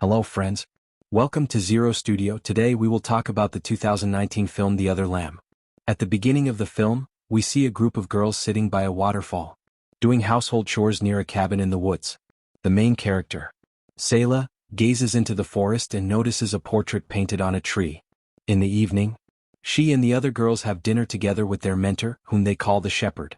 Hello friends. Welcome to Zero Studio. Today we will talk about the 2019 film The Other Lamb. At the beginning of the film, we see a group of girls sitting by a waterfall, doing household chores near a cabin in the woods. The main character, Selah, gazes into the forest and notices a portrait painted on a tree. In the evening, she and the other girls have dinner together with their mentor, whom they call the shepherd.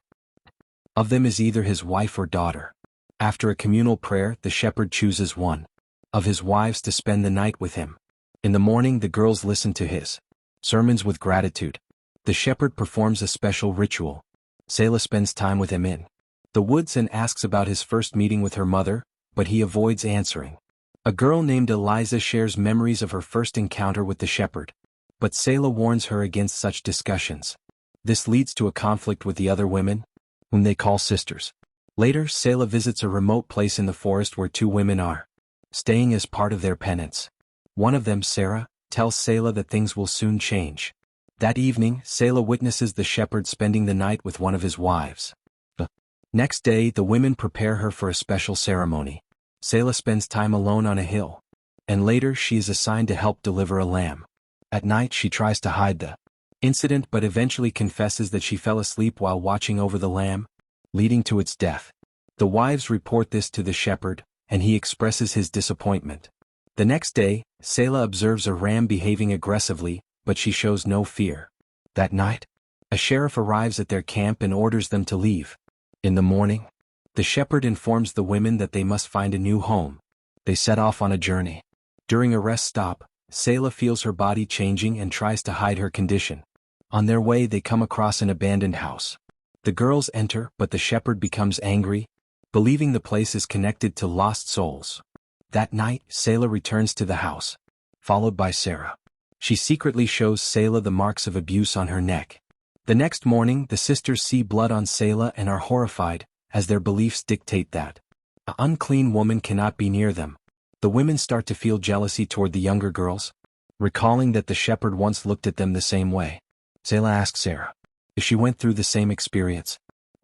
Of them is either his wife or daughter. After a communal prayer, the shepherd chooses one of his wives to spend the night with him. In the morning, the girls listen to his sermons with gratitude. The shepherd performs a special ritual. Selah spends time with him in the woods and asks about his first meeting with her mother, but he avoids answering. A girl named Eliza shares memories of her first encounter with the shepherd, but Selah warns her against such discussions. This leads to a conflict with the other women, whom they call sisters. Later, Selah visits a remote place in the forest where two women are staying as part of their penance. One of them, Sarah, tells Selah that things will soon change. That evening, Selah witnesses the shepherd spending the night with one of his wives. The next day, the women prepare her for a special ceremony. Selah spends time alone on a hill, and later she is assigned to help deliver a lamb. At night, she tries to hide the incident but eventually confesses that she fell asleep while watching over the lamb, leading to its death. The wives report this to the shepherd, and he expresses his disappointment. The next day, Selah observes a ram behaving aggressively, but she shows no fear. That night, a sheriff arrives at their camp and orders them to leave. In the morning, the shepherd informs the women that they must find a new home. They set off on a journey. During a rest stop, Selah feels her body changing and tries to hide her condition. On their way, they come across an abandoned house. The girls enter, but the shepherd becomes angry, believing the place is connected to lost souls. That night, Selah returns to the house, followed by Sarah. She secretly shows Selah the marks of abuse on her neck. The next morning, the sisters see blood on Selah and are horrified, as their beliefs dictate that an unclean woman cannot be near them. The women start to feel jealousy toward the younger girls, recalling that the shepherd once looked at them the same way. Selah asks Sarah if she went through the same experience.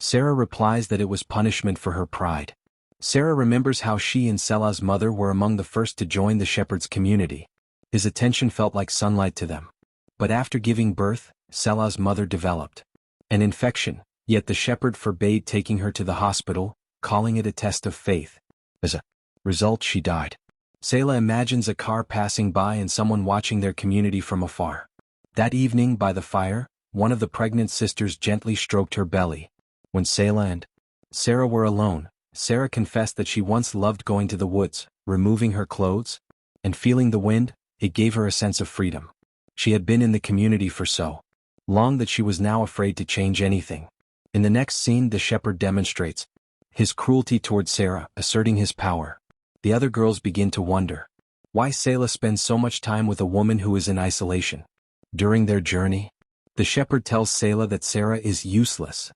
Sarah replies that it was punishment for her pride. Sarah remembers how she and Selah's mother were among the first to join the shepherd's community. His attention felt like sunlight to them. But after giving birth, Selah's mother developed an infection, yet the shepherd forbade taking her to the hospital, calling it a test of faith. As a result, she died. Selah imagines a car passing by and someone watching their community from afar. That evening, by the fire, one of the pregnant sisters gently stroked her belly. When Selah and Sarah were alone, Sarah confessed that she once loved going to the woods, removing her clothes, and feeling the wind. It gave her a sense of freedom. She had been in the community for so long that she was now afraid to change anything. In the next scene, the shepherd demonstrates his cruelty toward Sarah, asserting his power. The other girls begin to wonder why Selah spends so much time with a woman who is in isolation. During their journey, the shepherd tells Selah that Sarah is useless.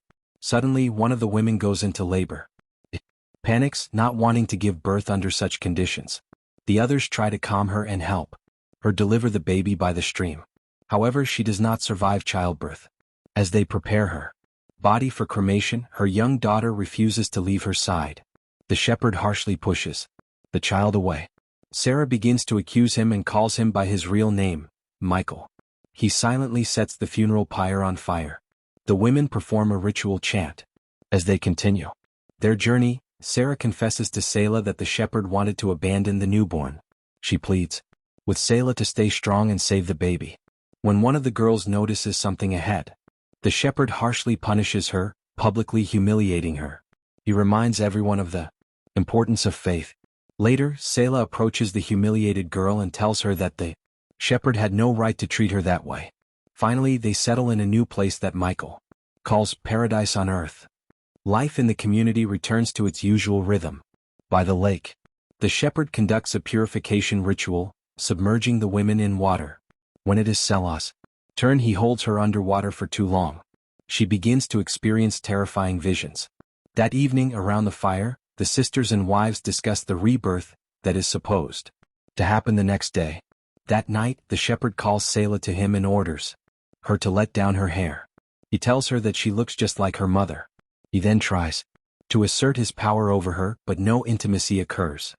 Suddenly, one of the women goes into labor. It panics, not wanting to give birth under such conditions. The others try to calm her and help her deliver the baby by the stream. However, she does not survive childbirth. As they prepare her body for cremation, her young daughter refuses to leave her side. The shepherd harshly pushes the child away. Sarah begins to accuse him and calls him by his real name, Michael. He silently sets the funeral pyre on fire. The women perform a ritual chant. As they continue their journey, Sarah confesses to Selah that the shepherd wanted to abandon the newborn. She pleads with Selah to stay strong and save the baby. When one of the girls notices something ahead, the shepherd harshly punishes her, publicly humiliating her. He reminds everyone of the importance of faith. Later, Selah approaches the humiliated girl and tells her that the shepherd had no right to treat her that way. Finally, they settle in a new place that Michael calls paradise on earth. Life in the community returns to its usual rhythm. By the lake, the shepherd conducts a purification ritual, submerging the women in water. When it is Selah's turn, he holds her underwater for too long. She begins to experience terrifying visions. That evening, around the fire, the sisters and wives discuss the rebirth that is supposed to happen the next day. That night, the shepherd calls Selah to him and orders her to let down her hair. He tells her that she looks just like her mother. He then tries to assert his power over her, but no intimacy occurs.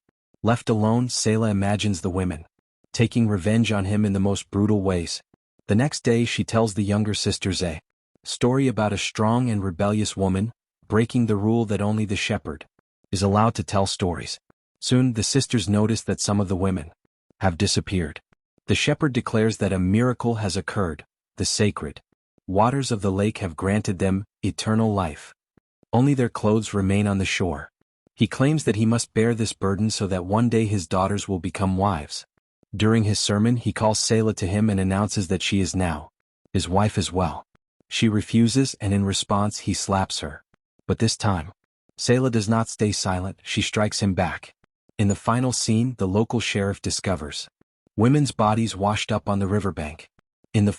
Left alone, Selah imagines the women taking revenge on him in the most brutal ways. The next day she tells the younger sisters a story about a strong and rebellious woman, breaking the rule that only the shepherd is allowed to tell stories. Soon the sisters notice that some of the women have disappeared. The shepherd declares that a miracle has occurred. The sacred waters of the lake have granted them eternal life. Only their clothes remain on the shore. He claims that he must bear this burden so that one day his daughters will become wives. During his sermon he calls Selah to him and announces that she is now his wife as well. She refuses, and in response he slaps her. But this time, Selah does not stay silent, she strikes him back. In the final scene, the local sheriff discovers women's bodies washed up on the riverbank. In the